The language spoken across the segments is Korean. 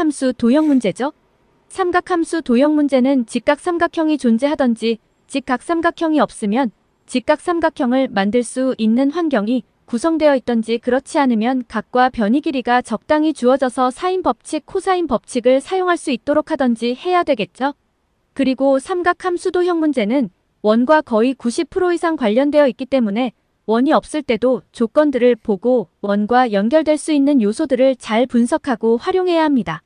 삼각함수 도형 문제죠. 삼각함수 도형 문제는 직각삼각형이 존재하던지 직각삼각형이 없으면 직각삼각형을 만들 수 있는 환경이 구성되어 있던지 그렇지 않으면 각과 변이 길이가 적당히 주어져서 사인 법칙, 코사인 법칙을 사용할 수 있도록 하던지 해야 되겠죠. 그리고 삼각함수 도형 문제는 원과 거의 90% 이상 관련되어 있기 때문에 원이 없을 때도 조건들을 보고 원과 연결될 수 있는 요소들을 잘 분석하고 활용해야 합니다.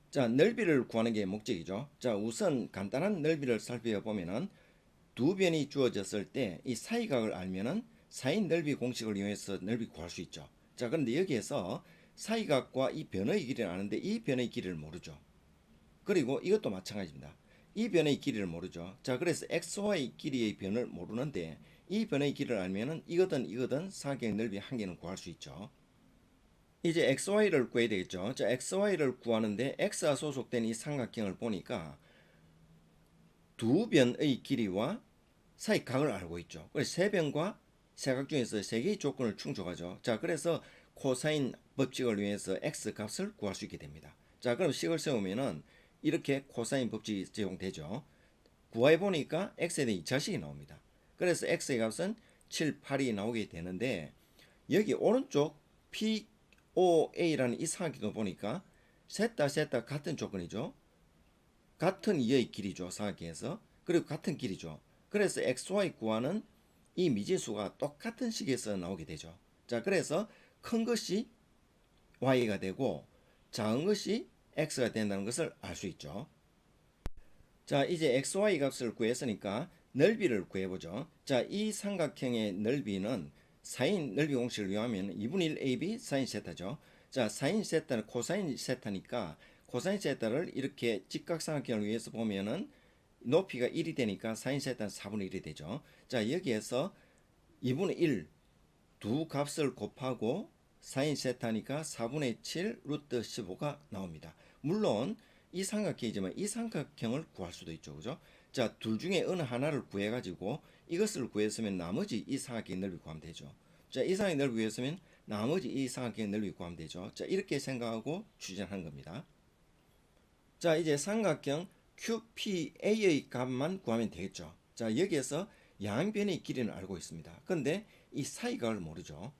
자, 넓이를 구하는 게 목적이죠. 자, 우선 간단한 넓이를 살펴보면은 두 변이 주어졌을 때 이 사이각을 알면은 사인 넓이 공식을 이용해서 넓이 구할 수 있죠. 자, 그런데 여기에서 사이각과 이 변의 길이를 아는데 이 변의 길이를 모르죠. 그리고 이것도 마찬가지입니다. 이 변의 길이를 모르죠. 자, 그래서 XY 길이의 변을 모르는데 이 변의 길이를 알면은 이거든 사각형 넓이 한 개는 구할 수 있죠. 이제 XY를 구해야 되겠죠. 자, XY를 구하는데 X가 소속된 이 삼각형을 보니까 두 변의 길이와 사이 각을 알고 있죠. 그래서 세 변과 세 각 중에서 세 개의 조건을 충족하죠. 자, 그래서 코사인 법칙을 이용해서 X 값을 구할 수 있게 됩니다. 자, 그럼 식을 세우면은 이렇게 코사인 법칙이 적용되죠. 구해 보니까 X에 대한 2차식이 나옵니다. 그래서 X의 값은 7, 8이 나오게 되는데 여기 오른쪽 POA라는 이 삼각형을 보니까 셋다 같은 조건이죠. 같은 이의 길이죠. 삼각형에서. 그리고 같은 길이죠. 그래서 XY 구하는 이 미지수가 똑같은 식에서 나오게 되죠. 자, 그래서 큰 것이 Y가 되고 작은 것이 X가 된다는 것을 알 수 있죠. 자, 이제 XY 값을 구했으니까 넓이를 구해보죠. 자, 이 삼각형의 넓이는 사인 넓이 공식을 이용하면 2분의 1 AB 사인 세타죠. 자, 사인 세타는 코사인 세타니까 코사인 세타를 이렇게 직각삼각형을 위해서 보면은 높이가 1이 되니까 사인 세타는 4분의 1이 되죠. 자, 여기에서 2분의 1 두 값을 곱하고 사인 세타니까 4분의 7 루트 15가 나옵니다. 물론 이 삼각형이지만 이 삼각형을 구할 수도 있죠. 그죠? 자, 둘 중에 어느 하나를 구해가지고 이것을 구했으면 나머지 이 삼각형의 넓이 구하면 되죠. 자, 이 삼각형의 넓이 구했으면 나머지 이 삼각형의 넓이 구하면 되죠. 자, 이렇게 생각하고 추진하는 겁니다. 자, 이제 삼각형 QPA의 값만 구하면 되겠죠. 자, 여기에서 양변의 길이는 알고 있습니다. 그런데 이 사이각을 모르죠.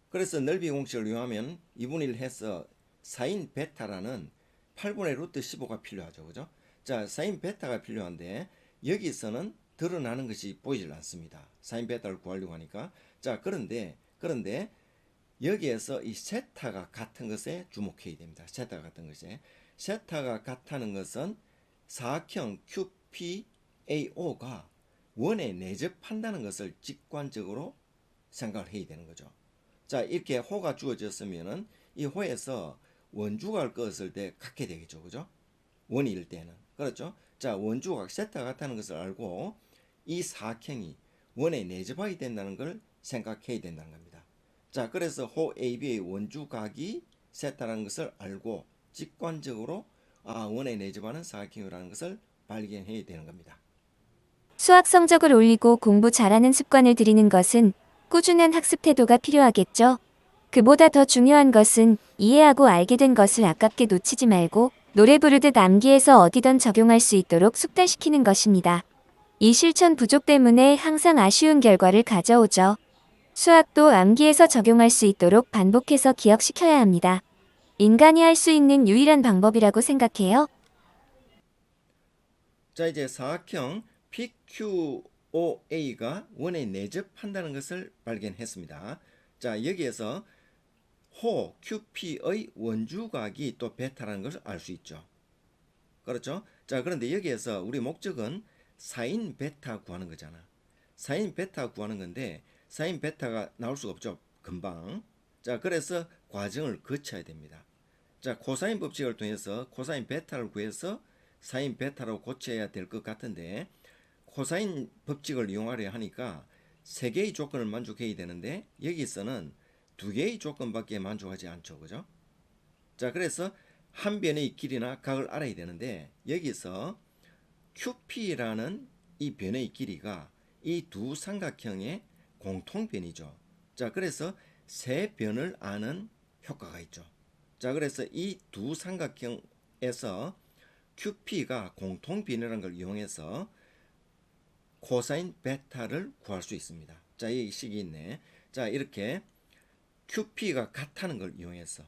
그래서 넓이 공식을 이용하면 2분의 1 해서 사인 베타라는 8분의 루트 15가 필요하죠. 그죠? 자, 사인 베타가 필요한데 여기서는 드러나는 것이 보이질 않습니다. 사인 베타를 구하려고 하니까. 자, 그런데 여기에서 이 세타가 같은 것에 주목해야 됩니다. 세타가 같은 것에. 세타가 같다는 것은 사각형 QPAO가 원에 내접한다는 것을 직관적으로 생각을 해야 되는 거죠. 자, 이렇게 호가 주어졌으면은 이 호에서 원주각을 그었을 때 같게 되겠죠. 그죠? 원일 때는. 그렇죠? 자, 원주각 세타가 같다는 것을 알고 이 사각형이 원에 내접하게 된다는 걸 생각해야 된다는 겁니다. 자, 그래서 호 AB의 원주각이 세타라는 것을 알고 직관적으로 원에 내접하는 사각형이라는 것을 발견해야 되는 겁니다. 수학 성적을 올리고 공부 잘하는 습관을 들이는 것은 꾸준한 학습 태도가 필요하겠죠. 그보다 더 중요한 것은 이해하고 알게 된 것을 아깝게 놓치지 말고 노래 부르듯 암기해서 어디든 적용할 수 있도록 숙달시키는 것입니다. 이 실천 부족 때문에 항상 아쉬운 결과를 가져오죠. 수학도 암기해서 적용할 수 있도록 반복해서 기억시켜야 합니다. 인간이 할 수 있는 유일한 방법이라고 생각해요. 자, 이제 사각형 PQOA가 원에 내접한다는 것을 발견했습니다. 자, 여기에서 호 QP의 원주각이 또 베타라는 것을 알 수 있죠. 그렇죠? 자, 그런데 여기에서 우리 목적은 사인 베타 구하는 거잖아. 사인 베타 구하는 건데 사인 베타가 나올 수가 없죠. 금방. 자, 그래서 과정을 거쳐야 됩니다. 자, 코사인 법칙을 통해서 코사인 베타를 구해서 사인 베타로 고쳐야 될 것 같은데 코사인 법칙을 이용하려 하니까 세 개의 조건을 만족해야 되는데 여기서는 두 개의 조건밖에 만족하지 않죠. 그죠? 자, 그래서 한 변의 길이나 각을 알아야 되는데 여기서 QP라는 이 변의 길이가 이 두 삼각형의 공통변이죠. 자, 그래서 세 변을 아는 효과가 있죠. 자, 그래서 이 두 삼각형에서 QP가 공통 비례라는 걸 이용해서 코사인 베타를 구할 수 있습니다. 자, 이 식이 있네. 자, 이렇게 QP가 같다는 걸 이용해서,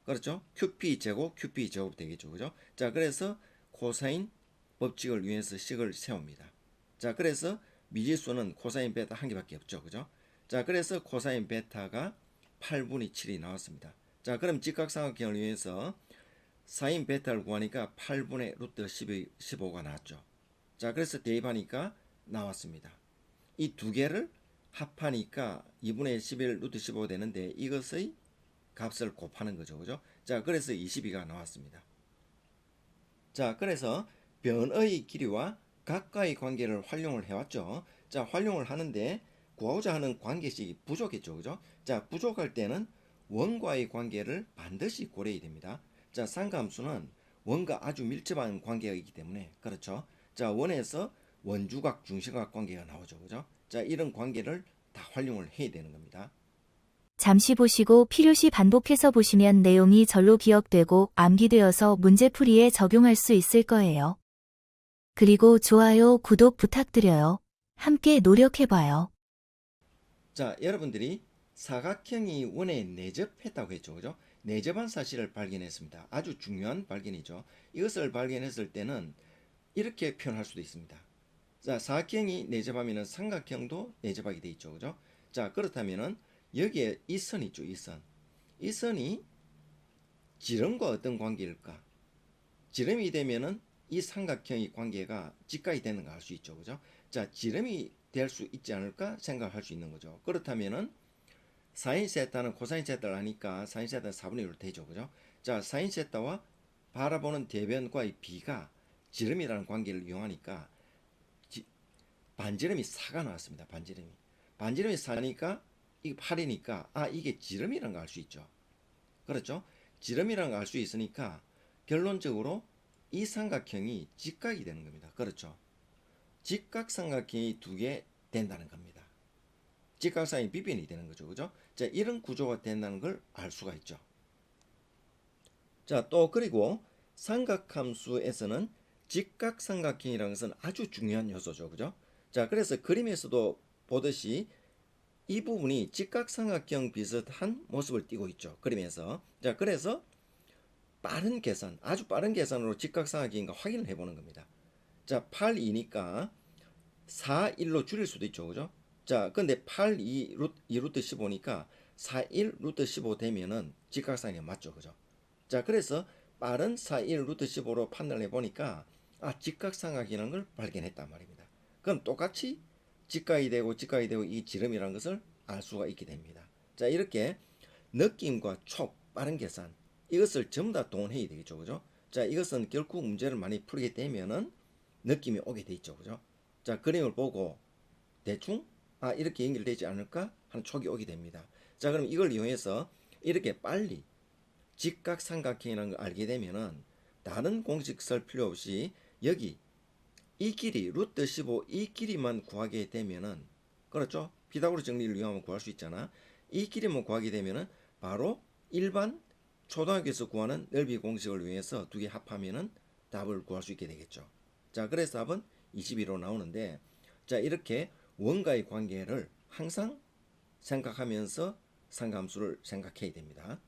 그렇죠? QP 제곱, QP 제곱 되겠죠, 그죠? 자, 그래서 코사인 법칙을 이용해서 식을 세웁니다. 자, 그래서 미지수는 코사인 베타 한 개밖에 없죠, 그죠? 자, 그래서 코사인 베타가 8분의 7이 나왔습니다. 자, 그럼 직각삼각형을 이용해서 사인 베타를 구하니까 8분의 루트 15가 나왔죠. 자, 그래서 대입하니까 나왔습니다. 이 두 개를 합하니까 2분의 11 루트 15 되는데 이것의 값을 곱하는 거죠. 그죠? 자, 그래서 22가 나왔습니다. 자, 그래서 변의 길이와 각과의 관계를 활용을 해왔죠. 자, 활용을 하는데 구하고자 하는 관계식이 부족했죠. 그죠? 자, 부족할 때는 원과의 관계를 반드시 고려해야 됩니다. 자, 상가함수는 원과 아주 밀접한 관계가 있기 때문에, 그렇죠? 자, 원에서 원주각, 중심각 관계가 나오죠. 그죠? 자, 이런 관계를 다 활용을 해야 되는 겁니다. 잠시 보시고 필요시 반복해서 보시면 내용이 절로 기억되고 암기되어서 문제풀이에 적용할 수 있을 거예요. 그리고 좋아요, 구독 부탁드려요. 함께 노력해봐요. 자, 여러분들이 사각형이 원에 내접했다고 했죠. 그죠? 내접한 사실을 발견했습니다. 아주 중요한 발견이죠. 이것을 발견했을 때는 이렇게 표현할 수도 있습니다. 자, 사각형이 내접하면 삼각형도 내접하게 돼 있죠. 그죠? 자, 그렇다면은 여기에 이 선 있죠. 이 선. 이 선이 지름과 어떤 관계일까? 지름이 되면은 이 삼각형의 관계가 직각이 되는 걸 알 수 있죠. 그죠? 자, 지름이 될 수 있지 않을까 생각할 수 있는 거죠. 그렇다면은 사인 세타는 코사인 세타를 하니까 사인 세타는 4분의 1로 되죠. 그죠? 자, 사인 세타와 바라보는 대변과의 비가 지름이라는 관계를 이용하니까 반지름이 4가 나왔습니다. 반지름이 4니까 이게 8이니까 이게 지름이라는 걸 알 수 있죠. 그렇죠? 지름이라는 걸 알 수 있으니까 결론적으로 이 삼각형이 직각이 되는 겁니다. 그렇죠? 직각삼각형이 두 개 된다는 겁니다. 직각삼각형이 비변이 되는 거죠. 그죠? 자, 이런 구조가 된다는 걸 알 수가 있죠. 자, 또 그리고 삼각함수에서는 직각삼각형이라는 것은 아주 중요한 요소죠. 그죠? 자, 그래서 그림에서도 보듯이 이 부분이 직각삼각형 비슷한 모습을 띠고 있죠. 그림에서. 자, 그래서 빠른 계산, 아주 빠른 계산으로 직각삼각형인가 확인을 해보는 겁니다. 자, 8, 2니까 4, 1로 줄일 수도 있죠. 그죠? 자, 근데 8, 2 루트 15니까 4, 1 루트 15 되면은 직각삼각형 맞죠. 그죠? 자, 그래서 빠른 4, 1 루트 15로 판단을 해보니까 직각삼각형이라는 걸 발견했단 말입니다. 그럼 똑같이 직각이 되고 이 지름이라는 것을 알 수가 있게 됩니다. 자, 이렇게 느낌과 촉, 빠른 계산 이것을 전부 다 동원해야 되겠죠. 그죠? 자, 이것은 결국 문제를 많이 풀게 되면은 느낌이 오게 돼 있죠. 그죠? 자, 그림을 보고 대충 이렇게 연결되지 않을까 하는 촉이 오게 됩니다. 자, 그럼 이걸 이용해서 이렇게 빨리 직각삼각형이라는 걸 알게 되면은 다른 공식 쓸 필요 없이 여기 이 길이 루트 15 이 길이만 구하게 되면은, 그렇죠? 피타고라스 정리를 이용하면 구할 수 있잖아. 이 길이만 구하게 되면은 바로 일반 초등학교에서 구하는 넓이 공식을 이용해서 두 개 합하면은 답을 구할 수 있게 되겠죠. 자, 그래서 답은 22로 나오는데, 자, 이렇게 원과의 관계를 항상 생각하면서 삼각함수를 생각해야 됩니다.